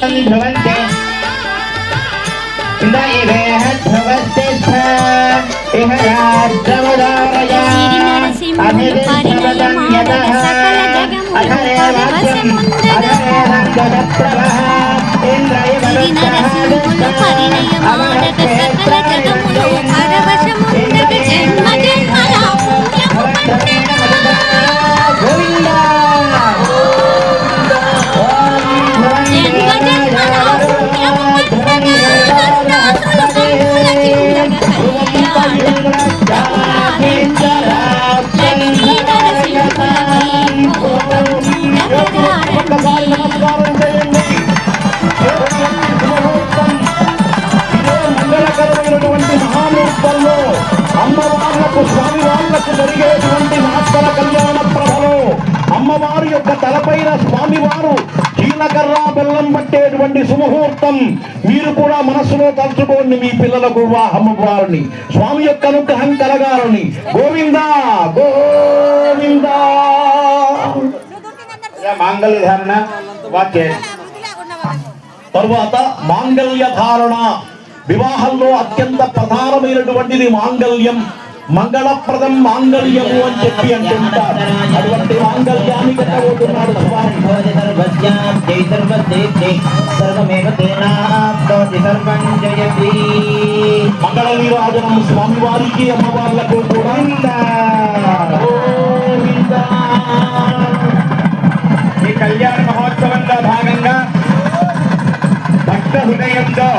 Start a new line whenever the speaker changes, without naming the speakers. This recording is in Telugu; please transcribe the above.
ध्रुवन्ते इह ध्रुवस्तिष्ठ इह राष्ट्रमुदारया अभिविश्ववदं यतः अधरे वाक्यम् अधरे रङ्गदप्रभः इन्द्रयवरुणः అమ్మవార్లకు స్వామి వాళ్లకు జరిగేటువంటి మహత్తర కళ్యాణ ప్రభలో అమ్మవారి యొక్క తలపైన స్వామివారు జీలకర్ర బెల్లం పట్టేటువంటి సుముహూర్తం. మీరు కూడా మనస్సులో తలుచుకోండి, మీ పిల్లలకు అమ్మవారిని స్వామి యొక్క అనుగ్రహం కలగాలని. గోవింద గోవింద. మాంగళ్య ధారణ వాక్య తరువాత మాంగళ్య ధారణ. వివాహంలో అత్యంత ప్రధానమైనటువంటిది మాంగళ్యం. మంగళప్రదం మాంగళ్యము అని చెప్పి అంటుంటారు. అటువంటి మాంగళ్యాన్ని కట్టబోతున్నాడు స్వామి. మంగళ నీరాజనం స్వామి వారికి అమ్మవార్లకు కూడా. ఈ కళ్యాణ మహోత్సవంలో భాగంగా భక్త హృదయంతో